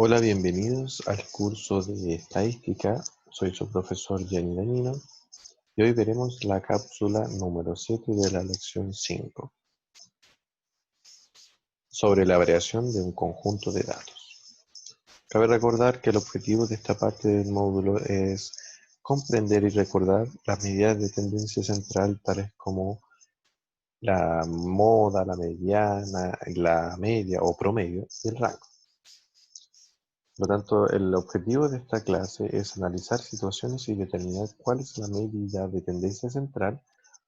Hola, bienvenidos al curso de Estadística. Soy su profesor Gianni Dagnino y hoy veremos la cápsula número 7 de la lección 5 sobre la variación de un conjunto de datos. Cabe recordar que el objetivo de esta parte del módulo es comprender y recordar las medidas de tendencia central tales como la moda, la mediana, la media o promedio y el rango. Por lo tanto, el objetivo de esta clase es analizar situaciones y determinar cuál es la medida de tendencia central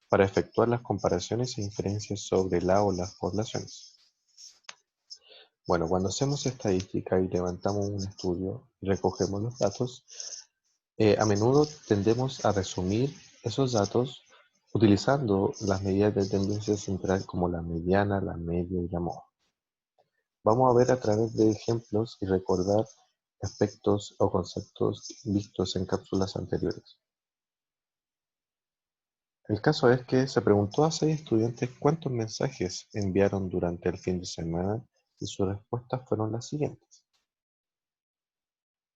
para efectuar las comparaciones e inferencias sobre la o las poblaciones. Bueno, cuando hacemos estadística y levantamos un estudio y recogemos los datos, a menudo tendemos a resumir esos datos utilizando las medidas de tendencia central como la mediana, la media y la moda. Vamos a ver a través de ejemplos y recordar aspectos o conceptos vistos en cápsulas anteriores. El caso es que se preguntó a 6 estudiantes cuántos mensajes enviaron durante el fin de semana y sus respuestas fueron las siguientes.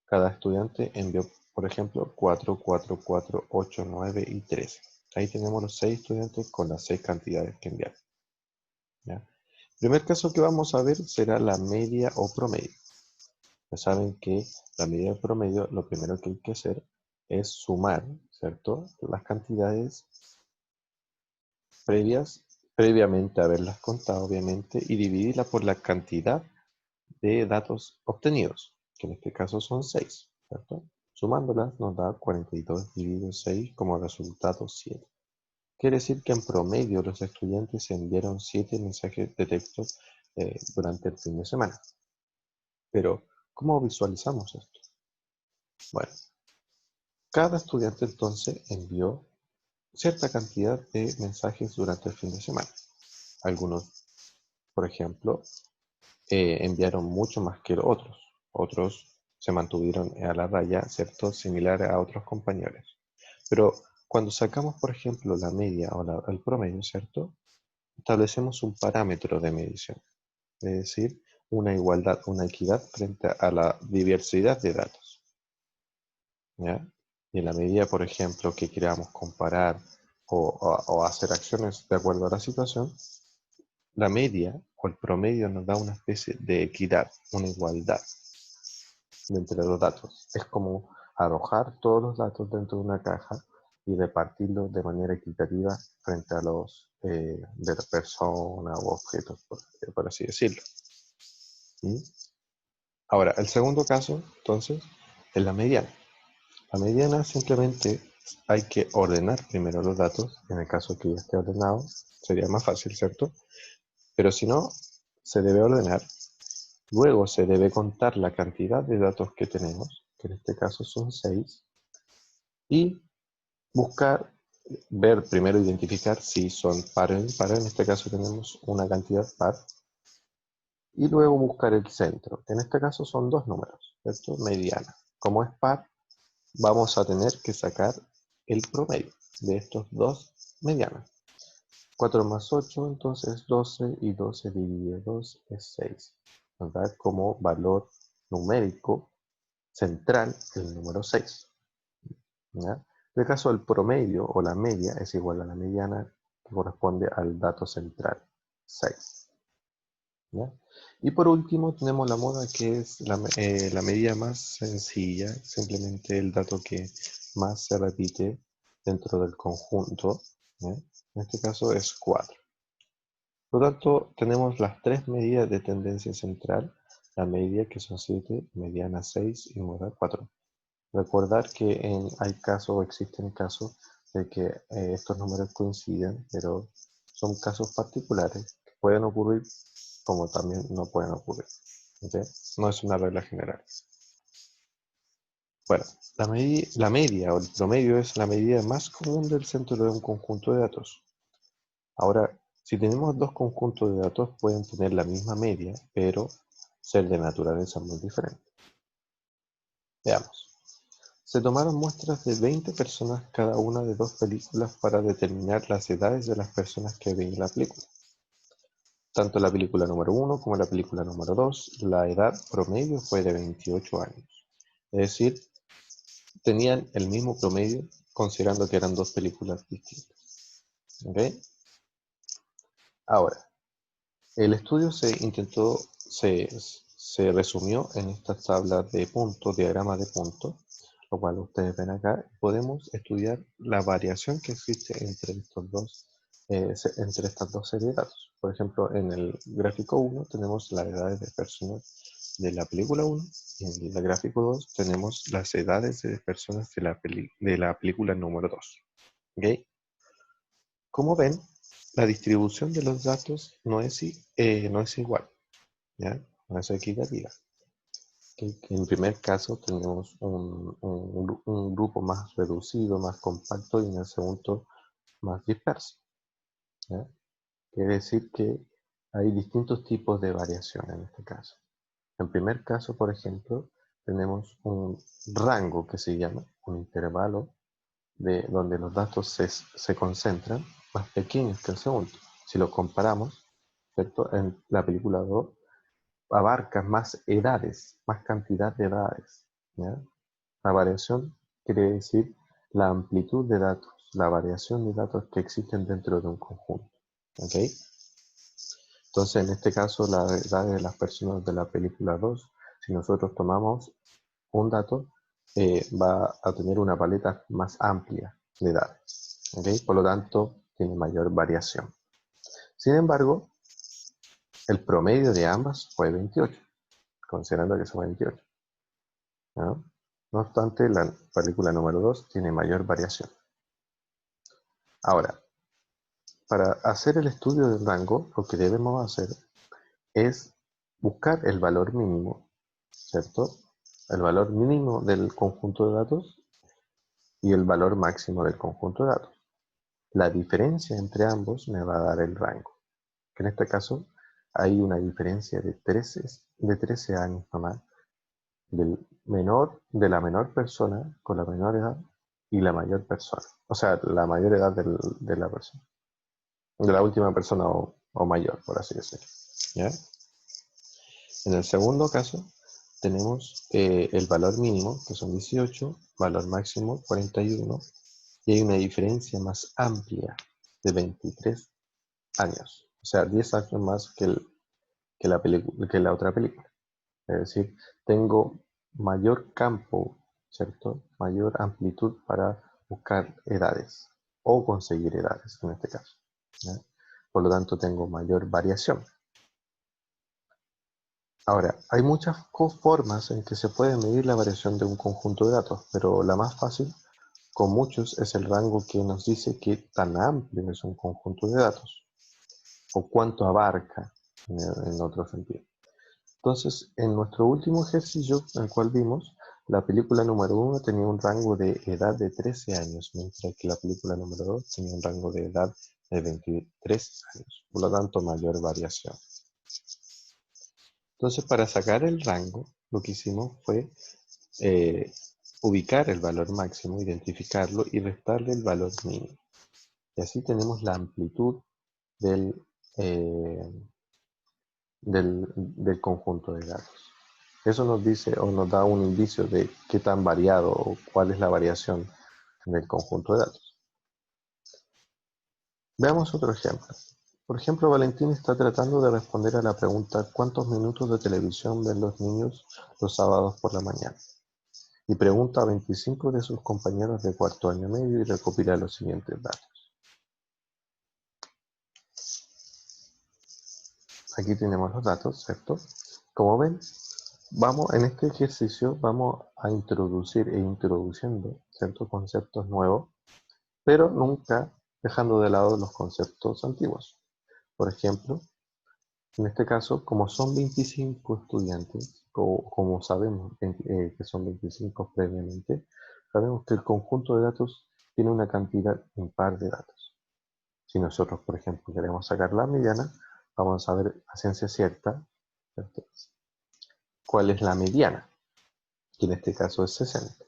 Cada estudiante envió, por ejemplo, 4, 4, 4, 8, 9 y 13. Ahí tenemos los 6 estudiantes con las 6 cantidades que enviaron. ¿Ya? El primer caso que vamos a ver será la media o promedio. Ya saben que la medida del promedio, lo primero que hay que hacer es sumar, ¿cierto?, las cantidades previamente haberlas contado, obviamente, y dividirla por la cantidad de datos obtenidos, que en este caso son 6, ¿cierto? Sumándolas nos da 42 dividido 6 como resultado 7. Quiere decir que en promedio los estudiantes enviaron 7 mensajes de texto durante el fin de semana. Pero, ¿cómo visualizamos esto? Bueno, cada estudiante entonces envió cierta cantidad de mensajes durante el fin de semana. Algunos, por ejemplo, enviaron mucho más que otros. Otros se mantuvieron a la raya, ¿cierto? Similar a otros compañeros. Pero cuando sacamos, por ejemplo, la media o el promedio, ¿cierto? Establecemos un parámetro de medición, es decir, una igualdad, una equidad frente a la diversidad de datos. ¿Ya? Y en la medida, por ejemplo, que queramos comparar o hacer acciones de acuerdo a la situación, la media o el promedio nos da una especie de equidad, una igualdad entre los datos. Es como arrojar todos los datos dentro de una caja y repartirlos de manera equitativa frente a los de la persona u objetos, por así decirlo. ¿Sí? Ahora, el segundo caso, entonces, es la mediana. La mediana simplemente hay que ordenar primero los datos. En el caso que ya esté ordenado, sería más fácil, ¿cierto? Pero si no, se debe ordenar. Luego se debe contar la cantidad de datos que tenemos, que en este caso son 6, y buscar, ver, primero identificar si son par o impar. En este caso tenemos una cantidad par. Y luego buscar el centro. En este caso son dos números, ¿cierto? Mediana. Como es par, vamos a tener que sacar el promedio de estos dos medianas. 4 más 8, entonces 12, y 12 dividido 2 es 6. Nos da como valor numérico central el número 6. ¿Ya? En el caso del promedio o la media es igual a la mediana, que corresponde al dato central, 6. ¿Ya? Y por último tenemos la moda, que es la medida más sencilla, simplemente el dato que más se repite dentro del conjunto. ¿Ya? En este caso es 4. Por lo tanto, tenemos las tres medidas de tendencia central: la media, que son 7, mediana 6 y moda 4. Recordar que hay casos o existen casos de que estos números coinciden, pero son casos particulares que pueden ocurrir como también no pueden ocurrir. ¿Okay? No es una regla general. Bueno, la media o el promedio es la medida más común del centro de un conjunto de datos. Ahora, si tenemos dos conjuntos de datos, pueden tener la misma media, pero ser de naturaleza muy diferente. Veamos. Se tomaron muestras de 20 personas cada una de 2 películas para determinar las edades de las personas que ven la película. tanto la película número 1 como la película número 2, la edad promedio fue de 28 años. Es decir, tenían el mismo promedio considerando que eran dos películas distintas. ¿Ok? Ahora, el estudio se resumió en estas tablas de puntos, diagramas de puntos, lo cual ustedes ven acá. Podemos estudiar la variación que existe entre estas dos series de datos. Por ejemplo, en el gráfico 1 tenemos las edades de personas de la película 1 y en el gráfico 2 tenemos las edades de personas de la película número 2. ¿Ok? Como ven, la distribución de los datos no es igual, ¿ya? No es equitativa. En primer caso tenemos un grupo más reducido, más compacto, y en el segundo más disperso, ¿ya? Quiere decir que hay distintos tipos de variación en este caso. En primer caso, por ejemplo, tenemos un rango que se llama un intervalo donde los datos se concentran, más pequeños que el segundo. Si los comparamos, ¿cierto? En la película 2 abarca más edades, más cantidad de edades, ¿ya? La variación quiere decir la amplitud de datos, la variación de datos que existen dentro de un conjunto. ¿Ok? Entonces, en este caso, la edad de las personas de la película 2, si nosotros tomamos un dato, va a tener una paleta más amplia de edades. ¿Ok? Por lo tanto, tiene mayor variación. Sin embargo, el promedio de ambas fue 28, considerando que son 28. ¿No? No obstante, la película número 2 tiene mayor variación. Ahora, para hacer el estudio del rango, lo que debemos hacer es buscar el valor mínimo, ¿cierto? El valor mínimo del conjunto de datos y el valor máximo del conjunto de datos. La diferencia entre ambos me va a dar el rango, que en este caso hay una diferencia de 13 años nomás, de la menor persona con la menor edad y la mayor persona. O sea, la mayor edad de la persona. De la última persona o mayor, por así decirlo. ¿Ya? En el segundo caso, tenemos el valor mínimo, que son 18, valor máximo 41, y hay una diferencia más amplia de 23 años. O sea, 10 años más que la otra película. Es decir, tengo mayor campo, ¿cierto? Mayor amplitud para buscar edades o conseguir edades en este caso, ¿ya? Por lo tanto, tengo mayor variación. Ahora, hay muchas formas en que se puede medir la variación de un conjunto de datos, pero la más fácil con muchos es el rango que nos dice qué tan amplio es un conjunto de datos o cuánto abarca en otro sentido. Entonces, en nuestro último ejercicio, en el cual vimos, la película número 1 tenía un rango de edad de 13 años, mientras que la película número 2 tenía un rango de edad de 23 años, por lo tanto mayor variación. Entonces, para sacar el rango, lo que hicimos fue ubicar el valor máximo, identificarlo y restarle el valor mínimo. Y así tenemos la amplitud eh, del conjunto de datos. Eso nos dice o nos da un indicio de qué tan variado o cuál es la variación del conjunto de datos. Veamos otro ejemplo. Por ejemplo, Valentín está tratando de responder a la pregunta ¿cuántos minutos de televisión ven los niños los sábados por la mañana? Y pregunta a 25 de sus compañeros de cuarto año medio y recopila los siguientes datos. Aquí tenemos los datos, ¿cierto? Como ven, en este ejercicio vamos a introducir introduciendo ciertos conceptos nuevos, pero nunca dejando de lado los conceptos antiguos. Por ejemplo, en este caso, como son 25 estudiantes, o como sabemos que son 25 previamente, sabemos que el conjunto de datos tiene una cantidad impar de datos. Si nosotros, por ejemplo, queremos sacar la mediana, vamos a ver a ciencia cierta, ¿cierto?, cuál es la mediana, que en este caso es 60.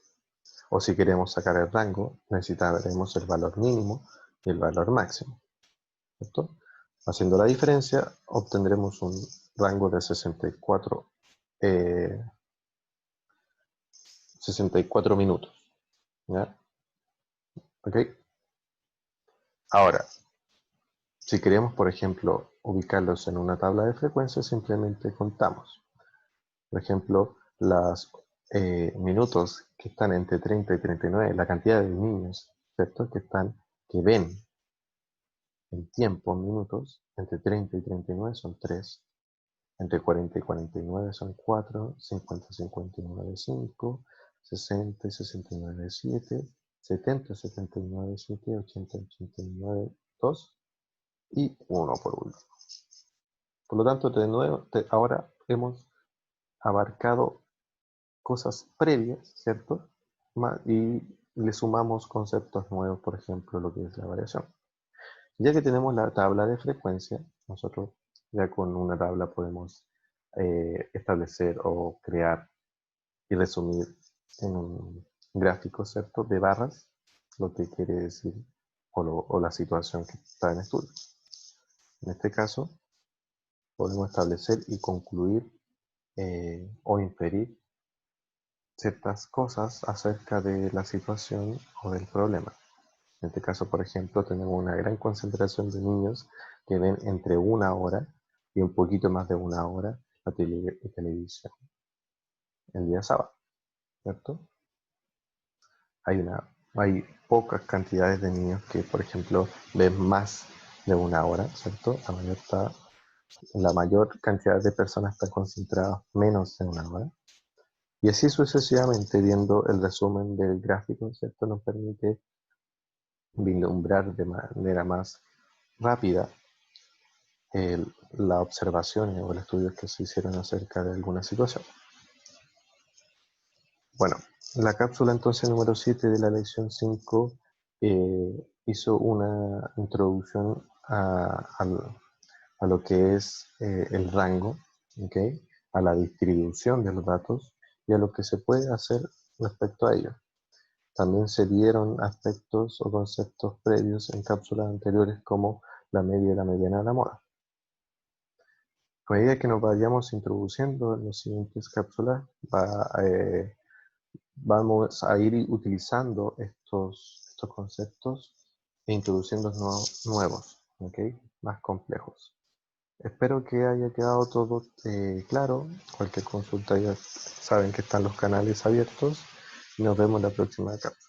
O si queremos sacar el rango, necesitaremos el valor mínimo y el valor máximo, ¿cierto? Haciendo la diferencia, obtendremos un rango de 64 minutos. ¿Ya? ¿Ok? Ahora, si queremos, por ejemplo, ubicarlos en una tabla de frecuencia, simplemente contamos. Por ejemplo, los minutos que están entre 30 y 39, la cantidad de niños, ¿cierto? Que ven en tiempo, minutos, entre 30 y 39 son 3, entre 40 y 49 son 4, 50 y 59 5, 60 y 69 7, 70 y 79 7, 80 y 89 2 y 1 por último. Por lo tanto, de nuevo, ahora hemos abarcado cosas previas, ¿cierto? Y le sumamos conceptos nuevos, por ejemplo, lo que es la variación. Ya que tenemos la tabla de frecuencia, nosotros ya con una tabla podemos establecer o crear y resumir en un gráfico, ¿cierto? De barras, lo que quiere decir o la situación que está en estudio. En este caso, podemos establecer y concluir o inferir ciertas cosas acerca de la situación o del problema. En este caso, por ejemplo, tenemos una gran concentración de niños que ven entre 1 hora y un poquito más de 1 hora la televisión el día sábado, ¿cierto? Hay pocas cantidades de niños que, por ejemplo, ven más de 1 hora, ¿cierto? La mayor cantidad de personas está concentrada menos de 1 hora. Y así sucesivamente, viendo el resumen del gráfico, ¿cierto? Nos permite vislumbrar de manera más rápida las observaciones o los estudios que se hicieron acerca de alguna situación. Bueno, la cápsula entonces número 7 de la lección 5 hizo una introducción a lo que es el rango, ¿okay? A la distribución de los datos y a lo que se puede hacer respecto a ello. También se dieron aspectos o conceptos previos en cápsulas anteriores como la media y la mediana de la moda. A medida que nos vayamos introduciendo en las siguientes cápsulas, vamos a ir utilizando estos conceptos e introduciendo nuevos, ¿okay? Más complejos. Espero que haya quedado todo claro. Cualquier consulta ya saben que están los canales abiertos y nos vemos en la próxima cápsula.